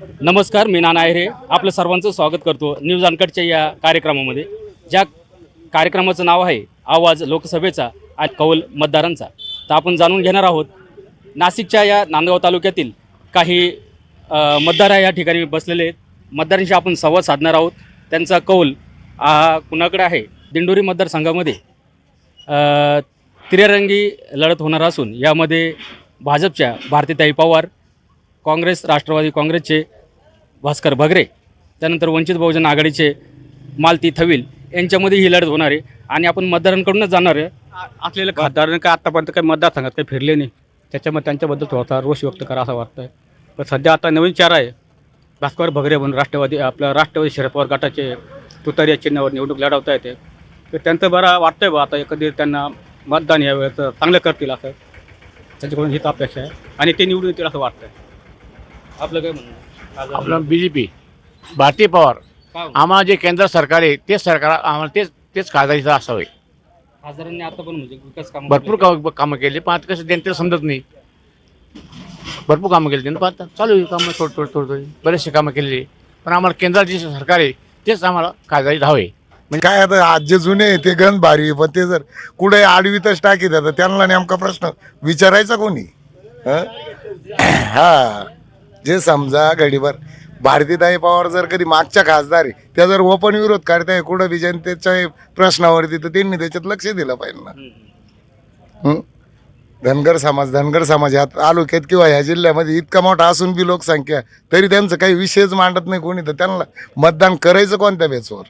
नमस्कार, मी नाना आहेरे आपलं सर्वांचं स्वागत करतो न्यूज अनकटच्या या कार्यक्रमामध्ये. ज्या कार्यक्रमाचं नाव आहे आवाज लोकसभेचा आणि कौल मतदारांचा. तर आपण जाणून घेणार आहोत नाशिकच्या या नांदगाव तालुक्यातील काही मतदार या ठिकाणी बसलेले आहेत. मतदारांशी आपण संवाद साधणार आहोत. त्यांचा कौल कुणाकडे आहे. दिंडोरी मतदारसंघामध्ये तिरंगी लढत होणार असून यामध्ये भाजपच्या भारतीताई पवार, काँग्रेस राष्ट्रवादी काँग्रेसचे भास्कर भगरे, त्यानंतर वंचित बहुजन आघाडीचे मालती थविल यांच्यामध्ये ही लढत होणार आहे. आणि आपण मतदारांकडूनच जाणार आहे. असलेले खासदारांनी काय आतापर्यंत काही मतदारसंघात काही फिरले नाही, त्याच्यामुळे त्यांच्याबद्दल थोडासा रोष व्यक्त करा असं वाटतंय. पण सध्या आता नवीन चेहरा आहे भास्कर भगरे म्हणून, राष्ट्रवादी शरद पवार गटाचे तुतारी या चिन्हावर निवडणूक लढवता येते. तर त्यांचं बरं वाटतंय बा आता कधी त्यांना मतदान यावेळेस चांगलं करतील असं त्यांच्याकडून हीच अपेक्षा आहे आणि ते निवडून येतील असं वाटतंय. आपलं काय म्हणणं आहे? आपलं BJP भारतीय पवार आम्हाला जे केंद्र सरकार आहे तेच सरकार आम्हाला तेच खासदारीचं असावे. खासदारांनी आता पण म्हणजे विकास काम भरपूर कामं केली, पण आता कसं जनतेला समजत नाही. भरपूर कामं केली त्यांनी, पण आता चालू आहे कामं थोडं बरेचसे कामं केलेली, पण आम्हाला केंद्रात जे सरकार आहे तेच आम्हाला खासदारी हवे. म्हणजे काय आता आज जे जुने आहे ते गण भारी, पण ते जर कुठे आडवीतच टाकी देतात त्यांना नेमका प्रश्न विचारायचा कोणी? हा जे समजा घडीभर भारतीताई पवार जर कधी मागच्या खासदार आहे त्या जर ओपन विरोध करताय कुठं बी जनतेच्या प्रश्नावरती, तर त्यांनी त्याच्यात लक्ष दिलं पाहिजे ना. धनगर समाज या तालुक्यात किंवा ह्या जिल्ह्यामध्ये इतका मोठा असून बी लोकसंख्या तरी त्यांचं काही विषयच मांडत नाही कोणी, तर त्यांना मतदान करायचं कोणत्या बेसवर?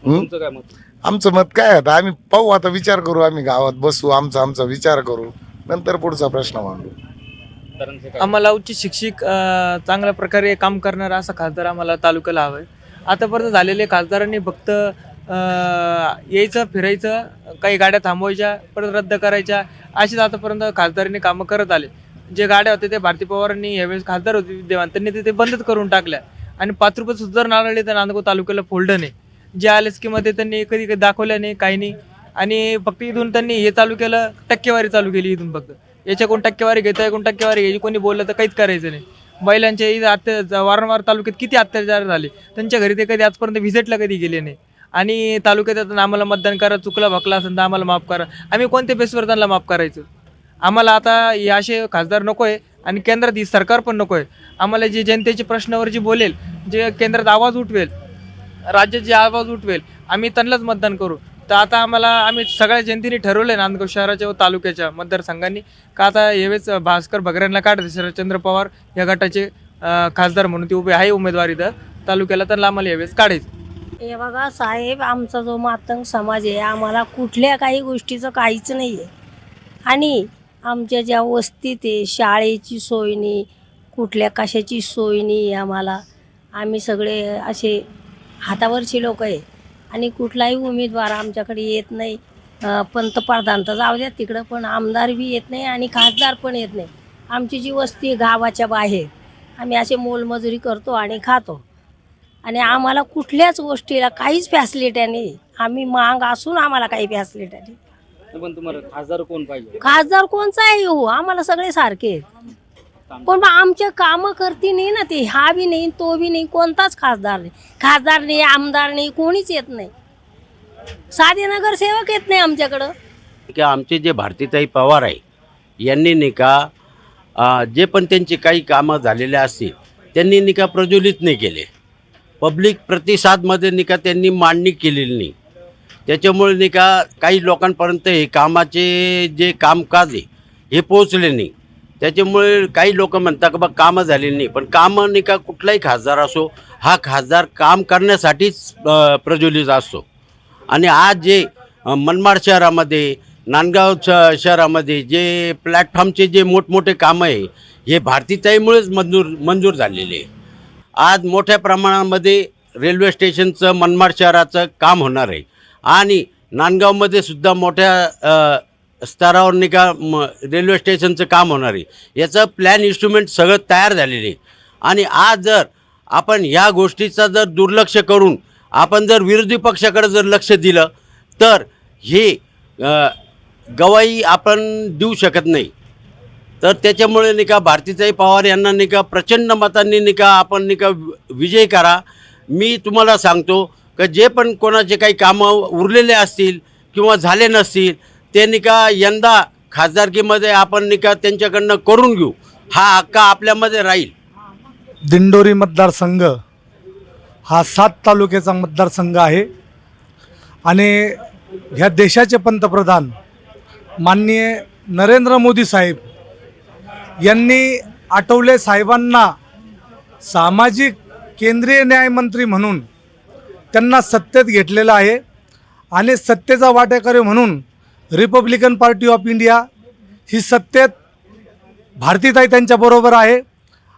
तुमचं काय मत? आमचं मत काय आता आम्ही पाहू, आता विचार करू, आम्ही गावात बसू, आमचा विचार करू, नंतर पुढचा प्रश्न मांडू. आम्हाला उच्च शिक्षित चांगल्या प्रकारे काम करणारा असा खासदार आम्हाला तालुक्याला हवा आहे. आतापर्यंत झालेले खासदारांनी फक्त यायचं फिरायचं, काही गाड्या थांबवायच्या परत रद्द करायच्या, अशीच आतापर्यंत खासदारांनी कामं करत आले. जे गाड्या होते ते भारती पवारांनी यावेळेस खासदार होते विद्यमान, त्यांनी ते बंदच करून टाकल्या. आणि 5 रुपये सुद्धा नारळले तर नांदगाव तालुक्याला फोल्डर नाही. जे आले स्कीमध्ये त्यांनी कधी दाखवल्या नाही, काही नाही. आणि फक्त इथून त्यांनी हे चालू केलं, टक्केवारी चालू केली इथून. फक्त याच्या कोण टक्केवारी घेतं, कोण टक्केवारी घ्यायची, कोणी बोललं तर काहीच करायचं नाही. महिलांच्या इथं वारंवार तालुक्यात किती अत्याचार झाले, त्यांच्या घरी ते कधी आजपर्यंत व्हिजिटला कधी गेले नाही. आणि तालुक्यात आता आम्हाला मतदान करा, चुकला भकला असेल तर आम्हाला माफ करा. आम्ही कोणत्या बेसवर त्यांना माफ करायचं? आम्हाला आता हे असे खासदार नको आहे आणि केंद्रात ही सरकार पण नको आहे. आम्हाला जे जनतेच्या प्रश्नावर जे बोलेल, जे केंद्रात आवाज उठवेल, राज्यात जे आवाज उठवेल, आम्ही त्यांनाच मतदान करू. तर आता आम्ही सगळ्या जनतेने ठरवलं आहे नांदगाव शहराच्या व तालुक्याच्या मतदारसंघांनी का आता यावेळेस भास्कर भगऱ्यांना काढायचं. शरदचंद्र पवार या गटाचे खासदार म्हणून ते उभे आहे उमेदवारी तर तालुक्याला, तर आम्हाला यावेळेस काढायचं. हे बघा साहेब, आमचा जो मातंग समाज आहे आम्हाला कुठल्या काही गोष्टीचं काहीच नाही आहे. आणि आमच्या ज्या वस्तीत आहे शाळेची सोय नाही, कुठल्या कशाची सोय नाही आम्हाला. आम्ही सगळे असे हातावरची लोक आहे आणि कुठलाही उमेदवार आमच्याकडे येत नाही. पंतप्रधान तर जाऊ द्या तिकडं, पण आमदार बी येत नाही आणि खासदार पण येत नाही. आमची जी वस्ती गावाच्या बाहेर, आम्ही असे मोलमजुरी करतो आणि खातो आणि आम्हाला कुठल्याच गोष्टीला काहीच फॅसिलिटी नाही. आम्ही मांग असून आम्हाला काही फॅसिलिटी नाही. पण तुम्हाला खासदार कोण पाहिजे? खासदार कोणचाही हो, आम्हाला सगळे सारखे आहेत. पण मग आमच्या कामं करती नाही ना ते. हा बी नाही, तो बी नाही, कोणताच खासदार नाही. खासदार नाही, आमदार नाही, कोणीच येत नाही. साधे नगरसेवक येत नाही आमच्याकडं. की आमचे जे भारतीताई पवार आहे यांनी नाही का जे पण त्यांची काही कामं झालेले असतील त्यांनी नाही का प्रज्वलित नाही केले. पब्लिक प्रतिसादमध्ये नाही का त्यांनी मांडणी केलेली नाही. त्याच्यामुळे नाही का काही लोकांपर्यंत हे कामाचे जे कामकाज आहे हे पोचले नाही. त्याच्यामुळे काही लोक म्हणतात की बा कामं झालेली नाही, पण कामं नाही का कुठलाही खासदार असो हा खासदार काम करण्यासाठीच प्रज्वलित असतो. आणि आज जे मनमाड शहरामध्ये, नांदगाव शहरामध्ये जे प्लॅटफॉर्मचे जे मोठमोठे कामं आहे हे भारतीताईमुळेच मंजूर झालेले आहे. आज मोठ्या प्रमाणामध्ये रेल्वे स्टेशनचं मनमाड शहराचं काम होणार आहे आणि नांदगावमध्ये सुद्धा मोठ्या स्तरावर नाही का रेल्वे स्टेशनचं काम होणार आहे. याचं प्लॅन इन्स्ट्रुमेंट सगळं तयार झालेले आहे. आणि आज जर आपण ह्या गोष्टीचा जर दुर्लक्ष करून आपण जर विरोधी पक्षाकडे जर लक्ष दिलं तर हे गवाही आपण देऊ शकत नाही. तर त्याच्यामुळे नाही का भारतीताई पवार यांना नाही का प्रचंड मतांनी नाही का आपण नाही का विजयी करा. मी तुम्हाला सांगतो की जे पण कोणाचे काही कामं उरलेले असतील किंवा झाले नसतील ते नाही का यंदा खासदारकीमध्ये आपण नाही का त्यांच्याकडनं करून घेऊ. हा हक्क आपल्यामध्ये राहील. दिंडोरी मतदारसंघ हा 7 तालुक्याचा मतदारसंघ आहे आणि ह्या देशाचे पंतप्रधान माननीय नरेंद्र मोदी साहेब यांनी आठवले साहेबांना सामाजिक केंद्रीय न्यायमंत्री म्हणून त्यांना सत्तेत घेतलेलं आहे आणि सत्तेचा वाटेकरी म्हणून रिपब्लिकन पार्टी ऑफ इंडिया ही सत्तेत भारतीताई त्यांच्याबरोबर आहे.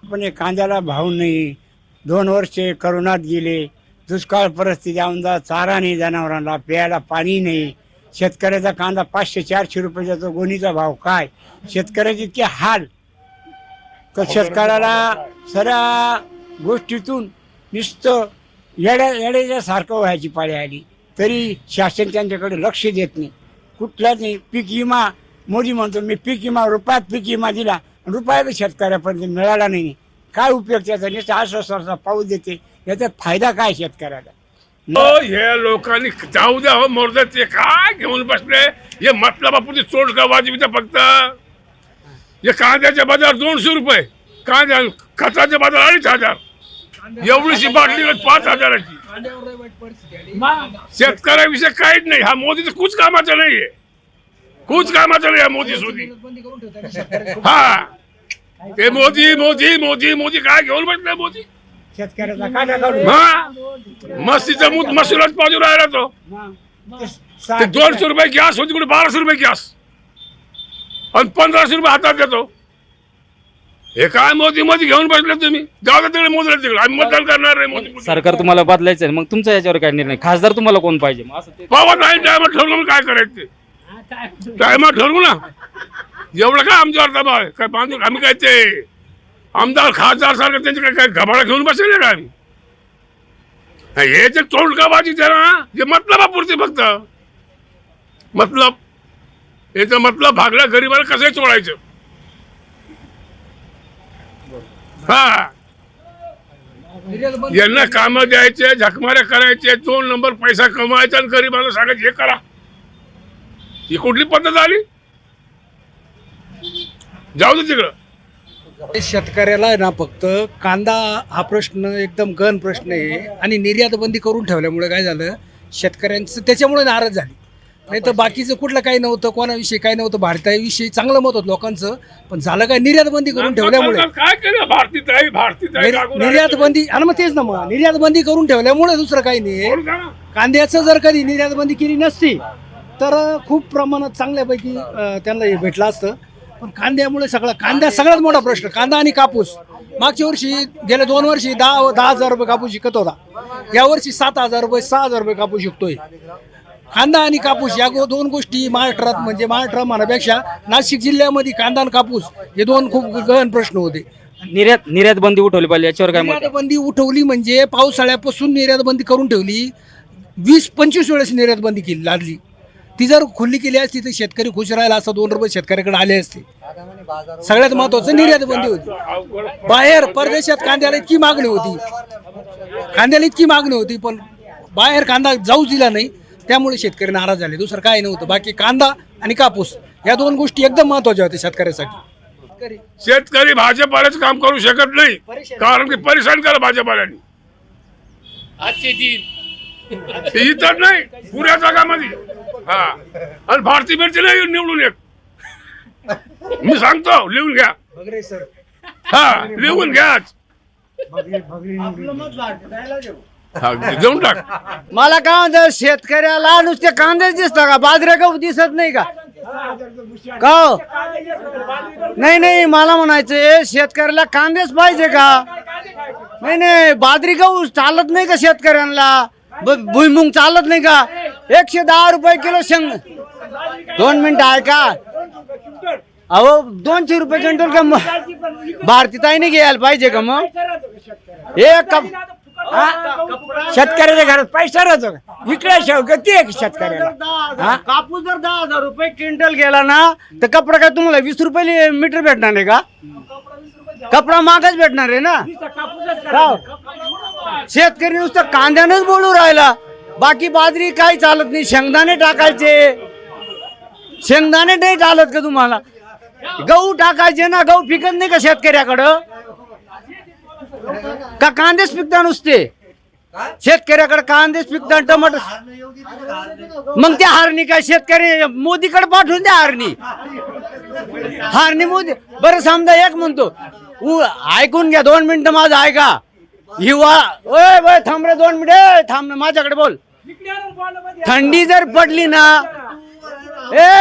पण कांद्याला भाव नाही, 2 वर्षे करोनात गेले, दुष्काळ परिस्थिती आमदार चारा नाही, जनावरांना प्यायला पाणी नाही, शेतकऱ्याचा कांदा 500-400 रुपये जातो, गोणीचा भाव काय, शेतकऱ्याचे इतके हाल. तर शेतकऱ्याला सगळ्या गोष्टीतून नुसतं येड्यासारखं व्हायची पाळी आली तरी शासन त्यांच्याकडे लक्ष देत नाही. कुठलाच नाही. पीक विमा मोदी म्हणतो मी पीक विमा रुपयात पीक विमा दिला, रुपयाला शेतकऱ्यापर्यंत मिळाला नाही. काय उपयोग त्याचा? नुसतं आश्वासाचा पाऊस देते, याचा फायदा काय शेतकऱ्याला? हे लोकांनी जाऊ द्या हो मोरदा, ते काय घेऊन बसले हे मतलबापुरती चोट का वाजवी फक्त. हे कांद्याच्या बाजार 200 रुपये, कांद्या खताच्या बाजार 2,500, एवढीशी बाटली 5,000ची. शेतकऱ्याविषयी काहीच नाही. हा मोदीचं कुछ कामाचा नाहीये, कुछ कामाचा नाही हा मोदी सोदी. हा ते मोदी मोदी मोदी मोदी काय घेऊन बसले मोदी. शेतकऱ्याचा काय हा मस्तीचा मूत मसूरच पाजू राहिला तो. ते 200 रुपये गॅस होती, कुठे 1200 रुपये गॅस आणि 1500 रुपये हातात देतो. हे काय मोदी मोदी घेऊन बसले तुम्ही? जाऊ दे तिकडे, मोदीला तिकडे, आम्ही मतदान करणार नाही मोदी. सरकार तुम्हाला बदलायचं आहे, मग तुमचा याच्यावर काय निर्णय? खासदार तुम्हाला कोण पाहिजे? मग असं ते पावा नाही, टायमात ठरवून काय करायचं ते टायमात ठरवू ना. एवढं काय आमच्यावर दबाव आहे? काय बांधून आम्ही काय ते आमदार खासदार सारखं त्यांचे काय घबाडा घेऊन बसले का आम्ही? हे जे तोंडकाबाजी ना, हे मतलबापुरते फक्त मतलब. याचा मतलब भागल्या गरीबाला कसं चोळायचं. हा यांना कामं द्यायचे, झकमाऱ्या करायचे, 2 नंबर पैसा कमवायचा आणि गरीबाला सांगायचं हे करा. ही कुठली पद्धत आली? जाऊ दे तिकडं. शेतकऱ्याला आहे ना फक्त कांदा हा प्रश्न एकदम गहन प्रश्न आहे आणि निर्यात बंदी करून ठेवल्यामुळे काय झालं, शेतकऱ्यांचं त्याच्यामुळे नाराज झाले. नाही तर बाकीचं कुठलं काही नव्हतं, कोणाविषयी काही नव्हतं. भारताविषयी चांगलं मत होतं लोकांचं, पण झालं काय, निर्यात बंदी करून ठेवल्यामुळे. काय केलं भारतीताई निर्यात बंदी आणि मग तेच ना, मग निर्यात बंदी करून ठेवल्यामुळे दुसरं काही नाही. कांद्याचं जर कधी निर्यात बंदी केली नसती तर खूप प्रमाणात चांगल्यापैकी त्यांना हे भेटलं असतं. पण कांद्यामुळे सगळ्यात मोठा प्रश्न कांदा आणि कापूस. मागच्या वर्षी गेल्या 2 वर्षी 10,000 रुपये कापूस विकत होता, यावर्षी 7,000 रुपये 6,000 रुपये कापूस विकतोय. कांदा आणि कापूस या 2 गोष्टी महाराष्ट्रात, म्हणजे महाराष्ट्र म्हणण्यापेक्षा नाशिक जिल्ह्यामध्ये कांदा आणि कापूस हे 2 खूप गहन प्रश्न होते. निर्यात बंदी उठवली पाहिजे, याच्यावर काय मत? निर्यात बंदी उठवली म्हणजे पावसाळ्यापासून निर्यात बंदी करून ठेवली. 20-25 वेळेस निर्यात बंदी केली लादली. ती जर खुल्ली केली असती तर शेतकरी खुश राहिला असता, 2 रुपये शेतकऱ्याकडे आले असते. सगळ्यात महत्वाचं निर्यात बंदी होती. बाहेर परदेशात कांद्याला इतकी मागणी होती, पण बाहेर कांदा जाऊच दिला नाही, त्यामुळे शेतकरी नाराज झाले. दुसरं काय नव्हतं. बाकी कांदा आणि कापूस या 2 गोष्टी एकदम महत्वाच्या होत्या शेतकऱ्यासाठी. शेतकरी भाजपालाच काम करू शकत नाही, कारण की परेशान करा भाजपाल्यानी. आजचे दिन इतर नाही पुऱ्या जगामध्ये. हा आणि भारतीय मिरची नाही निवडून एक. मी सांगतो लिहून घ्या. हा लिहून घ्या. देऊन टाक. मला काय म्हणतात, शेतकऱ्याला नुसते कांदेच दिसतात का? बाजऱ्या गहू दिसत नाही का? का नाही मला म्हणायचं शेतकऱ्याला कांदेच पाहिजे का? नाही बाजरी गहू चालत नाही का शेतकऱ्यांना? भुईमुंग चालत नाही का? 110 रुपये किलो शेंग. 2 मिनिटं आहे का? अहो 200 रुपये क्विंटल का? भारतीताईने घ्यायला पाहिजे का? मग एक शेतकऱ्याच्या घरात पैसा राहतो का? इकडे गती आहे शेतकऱ्याला. कापूस जर 10,000 रुपये क्विंटल गेला ना तर कपडा काय तुम्हाला 20 रुपये मीटर भेटणार आहे का? कपडा महागच भेटणार आहे ना. राव, शेतकरी नुसतं कांद्यानंच बोलू राहिला, बाकी बाजरी काही चालत नाही. शेंगदाणे टाकायचे, शेंगदाणे नाही चालत का तुम्हाला? गहू टाकायचे ना, गहू पिकत नाही का शेतकऱ्याकडं? का कांदेच पिकता नुसते? शेतकऱ्याकडे कांदेच पिकता, टमाटर. मग त्या हारणी काय शेतकरी मोदीकडे पाठवून द्या. हारणी मोदी. बरं समजा एक म्हणतो, ऐकून घ्या 2 मिनिटं माझं ऐका. हिवाळा, ओय थांब रे 2 मिनिट, थांब माझ्याकडे बोल. थंडी जर पडली ना,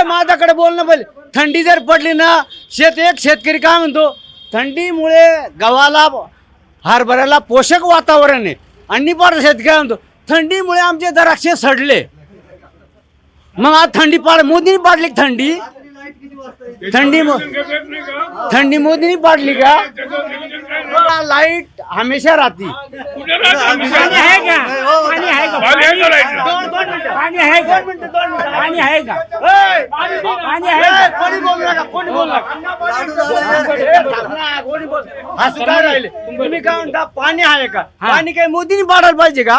माझ्याकडे बोल ना बोल. थंडी जर पडली ना, एक शेतकरी काय म्हणतो, थंडीमुळे गव्हाला हरभऱ्याला पोषक वातावरण आहे. आणि पण शेतकरी म्हणतो थंडीमुळे आमचे द्राक्षे सडले. मग आज थंडी मोदीने पाडली थंडी. थंडी मोदीने पाडली का? लाईट हमेशा राहती. तुम्ही काय म्हणता पाणी आहे का? पाणी काय मोदीने पाडायला पाहिजे का?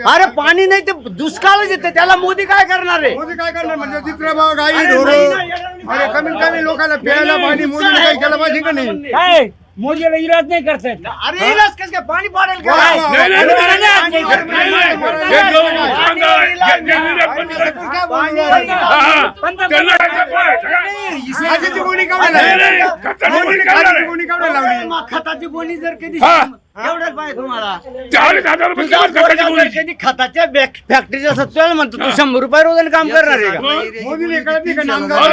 अरे पाणी नाही ते दुष्काळच येते, त्याला मोदी काय करणार आहे? मोदी काय करणार म्हणजे चित्रभाव गाई ढोरं. अरे कमीत कमी लोकांना प्यायला पाणी मोदीने काय केलं पाहिजे का नाही? काय मोदीला इलाज नाही करतायत. अरे इलाज कसं काय? पाणी पाडेल का? खताची गोणी जर कधी एवढ्याच पाहिजे तुम्हाला. कधी खताच्या फॅक्टरीच्या सत्याला म्हणतो तू 100 रुपये रोजाने काम करणार आहे का? मोदीने कळत नाही का नांदगाव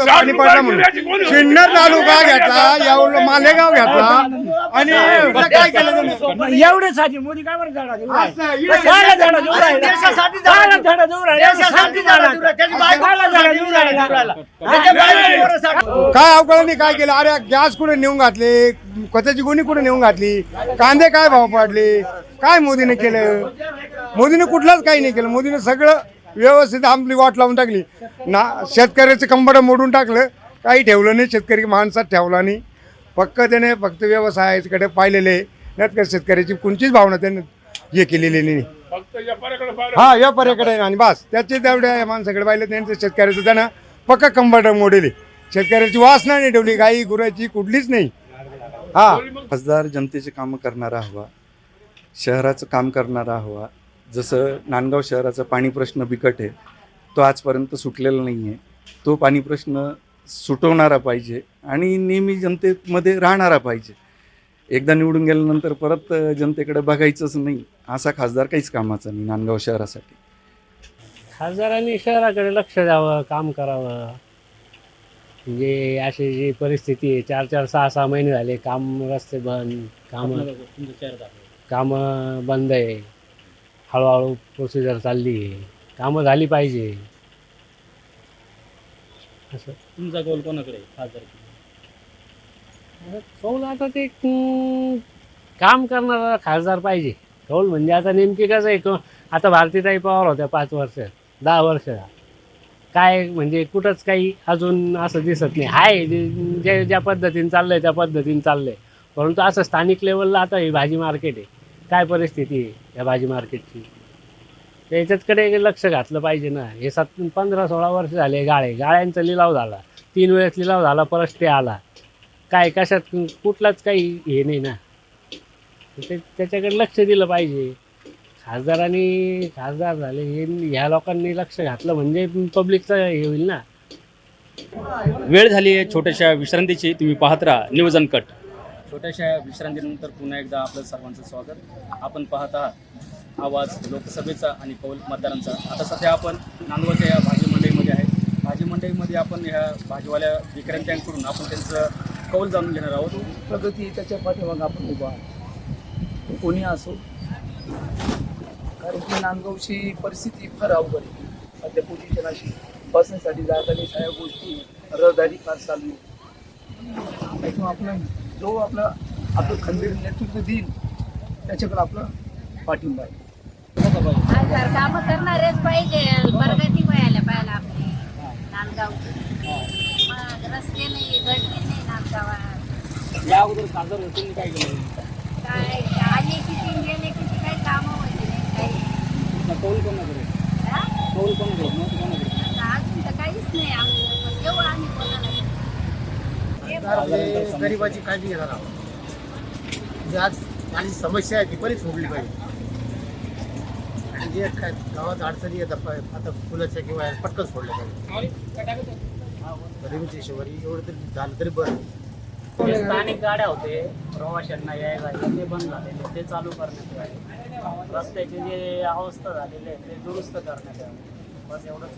पाणी पडला म्हणून सिन्नर तालुका घेतला, एवढं मालेगाव घेतला आणि काय केलं? एवढे साधी मोदी काय बरं झाडा देऊ राहिला? देशासाठी झाडा देऊ राहिला? देशासाठी झाडं देऊ राहिला. त्याची बायको झाडं देऊ राहिला. त्याच्या बायकोसाठी. काय अवकाळाने काय केलं? अरे गॅस कुठे नेऊन घातले, कचाची गोणी कुठे नेऊन घातली, कांदे काय भाव पाडले, काय मोदीने केलं? मोदीने कुठलाच काही नाही केलं. मोदीने सगळं व्यवस्थित आपली वाट लावून टाकली ना. शेतकऱ्याचं कंबडं मोडून टाकलं, काही ठेवलं नाही. शेतकरी माणसात ठेवला नाही. त्याने फक्त व्यवसायाकडे पाहिलेले नाहीत का? शेतकऱ्याची कोणतीच भावना त्याने हे केलेली नाही. हा व्यापाऱ्याकडे आणि बस त्याचे तेवढ्या माणसाकडे पाहिलं त्यांचं शेतकऱ्याचं त्यानं पक्का कंबडं मोडेले. शेतकऱ्याची वासना नाही ठेवली, गाई गुराची कुठलीच नाही. हा खासदार जनतेचे कामं करणारा हवा, शहराचं काम करणारा हवा. जसं नांदगाव शहराचा पाणी प्रश्न बिकट आहे, तो आजपर्यंत सुटलेला नाही आहे. तो पाणी प्रश्न सुटवणारा पाहिजे आणि नेहमी जनतेमध्ये राहणारा पाहिजे. एकदा निवडून गेल्यानंतर परत जनतेकडे बघायचंच नाही, असा खासदार काहीच कामाचा नाही नांदगाव शहरासाठी. खासदारांनी शहराकडे लक्ष द्यावं, काम करावं. म्हणजे अशी जी परिस्थिती आहे, 4-4, 6-6 महिने झाले काम, रस्ते बंद, कामं बंद आहे. हळूहळू प्रोसिजर चालली आहे, कामं झाली पाहिजे. असं तुमचा कौल कोणाकडे खासदार? कौल आता ते काम करणारा खासदार पाहिजे. कौल म्हणजे आता नेमकी कसं आहे, आता भारतीताई पवार होत्या 5 वर्ष 10 वर्ष, काय म्हणजे कुठंच काही अजून असं दिसत नाही. आहे ज्या पद्धतीने चाललं आहे त्या पद्धतीने चाललं आहे. परंतु असं स्थानिक लेवलला आता हे भाजी मार्केट आहे, काय परिस्थिती आहे या भाजी मार्केटची, याच्याकडे लक्ष घातलं पाहिजे ना. हे 15-16 वर्ष झाले गाळ्यांचा लिलाव झाला, 3 वेळेस लिलाव झाला, परत स्टे आला. काय कशात कुठलाच काही हे नाही ना. त्याच्याकडे लक्ष दिलं पाहिजे. खासदार झाले ह्या लोकांनी लक्ष घातलं म्हणजे पब्लिकचं हे होईल ना. वेळ झाली आहे छोट्याशा विश्रांतीची. तुम्ही पाहत राहा न्यूज अनकट. छोट्याशा विश्रांतीनंतर पुन्हा एकदा आपलं सर्वांचं स्वागत. आपण पाहत आहात आवाज लोकसभेचा आणि कौल मतदारांचा. आता सध्या आपण नांदगावच्या या भाजी मंडईमध्ये आहे. भाजी मंडईमध्ये आपण ह्या भाजीवाल्या विक्रेत्यांकडून आपण त्यांचं कौल जाणून घेणार आहोत. प्रगती त्याच्या पाठीमागे आपण उभा आहोत, कोणी असो. कारण की नांदगावची परिस्थिती फार अवघड आहे. सध्या पोझिशन अशी, बसण्यासाठी जागा नाही, सगळ्या गोष्टी, रहदारी फार चालू आहे. त्यातून आपलं आपलं खंबीर नेतृत्व देईल त्याच्याकडे आपला पाठिंबा आहे. कामं करणारेच पाहिजे, प्रगती व्हायला पाहिजे आपली नांदगावची. मग रस्ते नाही, गटरी नाही नांदगावात. या अगोदर खासदार होते काय केलं? काय आले किती गेले किती काही कामं होते नाही काही. कौल कोणाकडे? हा? कौल कोणाकडे? मत कोणाकडे? आता अजून तर काहीच नाही आमचं, पण येऊ आम्ही कोणाला. गरिबाची काळजी घेणार आहोत. जी आज माझी समस्या आहे ती पण सोडली पाहिजे. आणि जे काय गावात अडचणी येतात आता फुलाच्या किंवा पटकन सोडल्या पाहिजे. गरिबीच्या हिशोबाने एवढं तरी झालं तरी बरं. स्थानिक गाड्या होते प्रवाशांना यायला ते बंद झालेले, ते चालू करण्यात यावे. रस्त्याची जे अवस्था झालेली आहे ते दुरुस्त करण्यात यावे. बस एवढंच.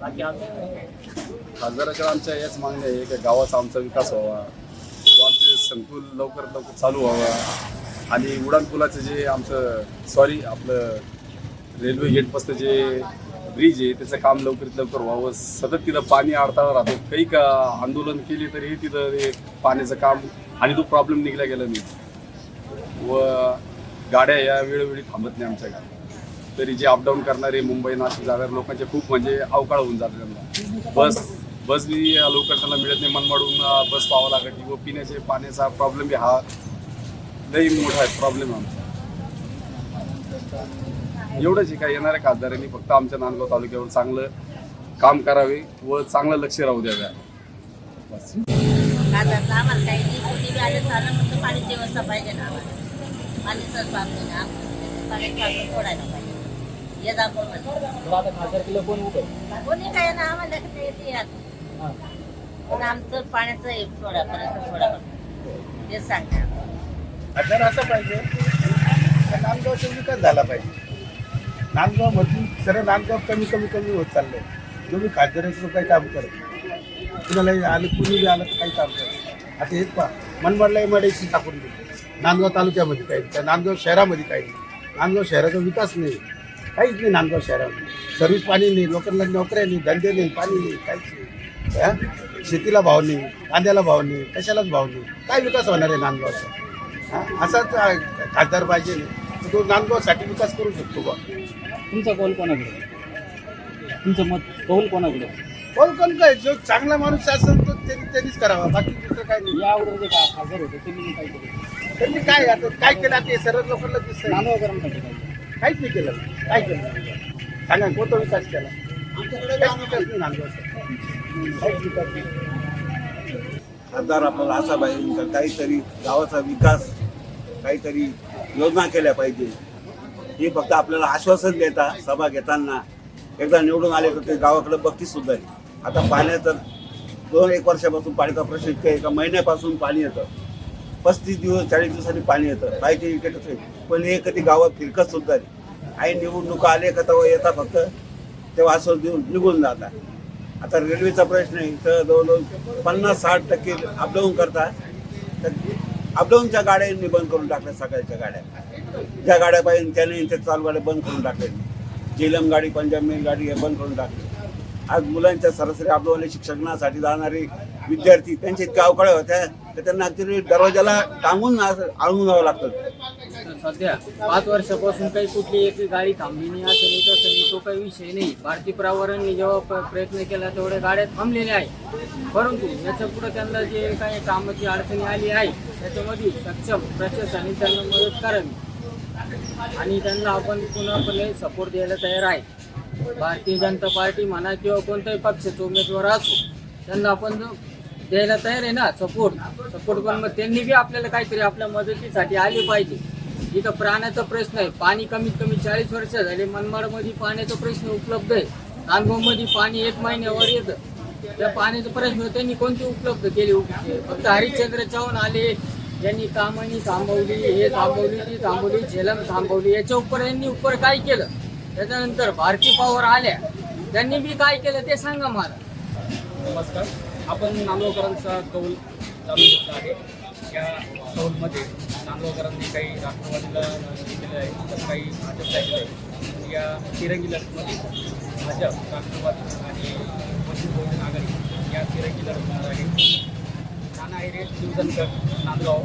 बाकी आमचं खासदाराच्या आमच्या याच मागण्या आहे की गावाचा आमचा विकास व्हावा, व आमचे संकुल लवकरात लवकर चालू व्हावा आणि उड्डाणपुलाचं जे आमचं आपलं रेल्वे गेटपासचं जे ब्रिज आहे त्याचं काम लवकरात लवकर व्हावं. सतत तिथं पाणी अडथळा राहतो. काही का आंदोलन केली तरी तिथं ते पाण्याचं काम आणि तो प्रॉब्लेम निघला गेला नाही व गाड्या या वेळोवेळी थांबत नाही आमच्या गावात. तरी जे अपडाऊन करणारे मुंबई नाशिक जाणारे लोकांचे खूप म्हणजे अवकाळ होऊन जातं त्यांना. बस बी लवकर त्यांना मिळत नाही. मनमाडून बस पाहावं लागत व पिण्याचे पाण्याचा प्रॉब्लेम बी हा लई मोठा आहे प्रॉब्लेम आमचा. एवढंच आहे का येणाऱ्या खासदारांनी फक्त आमच्या नांदगाव तालुक्यावर चांगलं काम करावे व चांगलं लक्ष राहू द्यावे. बस खासदारला आम्हाला काही नाही, कुठे बी आलं चाललं फक्त पाण्याची व्यवस्था पाहिजे ना आम्हाला. पाणीचंच बाबतीत ना पाणी सोडायला पाहिजे. हे दाखवून आता खासदार किलो कोण उभं? कोणी काय ना आम्हाला येते यात. पण आमचं पाण्याचं हे सोडापर्यंत तेच सांगते. तर असं पाहिजे नांदगावचा विकास झाला पाहिजे. नांदगावमधून सरळ नांदगाव कमी होत चाललंय. तुम्ही खासदाराचं काही काम करत कुणालाही आलं कुणी बी आलं तर काही काम करत. आता हेच पहा मनमाडला एमआयडीसी टाकून देतो. नांदगाव तालुक्यामध्ये काही नाही, नांदगाव शहरामध्ये काही नाही. नांदगाव शहराचा विकास नाही, काहीच नाही. नांदगाव शहरामध्ये सर्व्हिस पाणी नाही, लोकांना नोकऱ्या नाही, धंदे नाही, पाणी नाही, काहीच नाही. शेतीला भाव नाही, कांद्याला भाव नाही, कशालाच भाव नाही. काय विकास होणार आहे नांदगावचा? असाच खासदार पाहिजे नाही तो नांदगावसाठी विकास करू शकतो बा. तुमचा कौल कोणाकडे? तुमचं मत कौल कोणाकडे? कोण काय जो चांगला माणूस असेल तो त्यांनीच करावा, बाकी दुसरं काय नाही. या अगोदर जे खासदार होते त्यांनी काय केलं? त्यांनी काय आता काय केलं ते सर्व लोकांना दिसतं. नांदगावकरांसाठी काहीच नाही केलं. काय केलं सांगा, कोणता विकास केला? आमच्याकडे काहीच विकास नाही नांदगावचा, काहीच विकास नाही. खासदार आपल्याला असा पाहिजे का काहीतरी गावाचा विकास काहीतरी योजना केल्या पाहिजे. हे फक्त आपल्याला आश्वासन देता सभा घेताना एकदा निवडून आले तर ते गावाकडे बघती सुद्धा नाही. आता पाण्याचं 2-1 वर्षापासून पाण्याचा प्रश्न इतका एका महिन्यापासून पाणी येतं. 35 दिवस 40 दिवसांनी पाणी येतं. पाहिजे विकेटच आहे पण हे कधी गावात फिरकत सुद्धा नाही. आई निवडणुका आले का तेव्हा येतात फक्त तेव्हा आश्वासन देऊन निघून जातात. आता रेल्वेचा प्रश्न आहे तर जवळजवळ 50-60% अपडाऊन करतात. तर अपडाऊनच्या गाड्यांनी बंद करून टाकल्या. सकाळच्या गाड्या ज्या गाड्या पाहिजे त्याने ते चालू गाड्या बंद करून टाकल्या. झेलम गाडी, पंजाब मेल गाडी हे बंद करून टाकली. आज मुलांच्या सरासरी अपडाऊन शिक्षणासाठी जाणारे विद्यार्थी त्यांच्या इतक्या अवकाळ्या होत्या तर त्यांना ॲक्च्युली दरवाजाला टांगून आणून जावं लागतं. सध्या 5 वर्षापासून काही कुठली एक गाडी थांबली नाही असं नाही तसं नाही, तो काही विषय नाही. भारतीय प्रवारांनी जेव्हा प्रयत्न केला तेवढ्या गाड्या थांबलेल्या आहे. परंतु याच्या पुढे त्यांना जे काही कामाची अडचणी आली आहे त्याच्यामध्ये सक्षम प्रशासनाने त्यांना मदत करावी आणि त्यांना आपण पुन्हा सपोर्ट द्यायला तयार आहे. भारतीय जनता पार्टी म्हणा किंवा कोणत्याही पक्षाचे उमेदवार असो त्यांना आपण द्यायला तयार आहे ना सपोर्ट. पण मग त्यांनी बी आपल्याला काहीतरी आपल्या मदतीसाठी आले पाहिजे. इथं प्राण्याचा प्रश्न आहे. पाणी कमीत कमी 40 वर्ष झाले मनमाडमध्ये पाण्याचा प्रश्न उपलब्ध आहे. नांदगावमध्ये पाणी 1 महिन्यावर येतं. त्या पाण्याचा प्रश्न त्यांनी कोणती उपलब्ध केली? फक्त हरिश्चंद्र चव्हाण आले, यांनी कामानी थांबवली, हे थांबवली, ती थांबवली, झेलम थांबवली. याच्या यांनी काय केलं? त्याच्यानंतर भारतीय पॉवर आल्या, त्यांनी बी काय केलं ते सांगा मला. नमस्कार, आपण नांदगावकरांचा कौल जाणून घेतला आहे. या कौलमध्ये नांदगावकरांनी काही राष्ट्रवादीला दिलेलं आहे तर काही भाजपला दिलं आहे. या तिरंगी लढतमध्ये भाजप, राष्ट्रवादी आणि वंचित बहुजन आघाडी या तिरंगी लढत होणार आहे. नाना हिरे, शिवधनकर, नांदगाव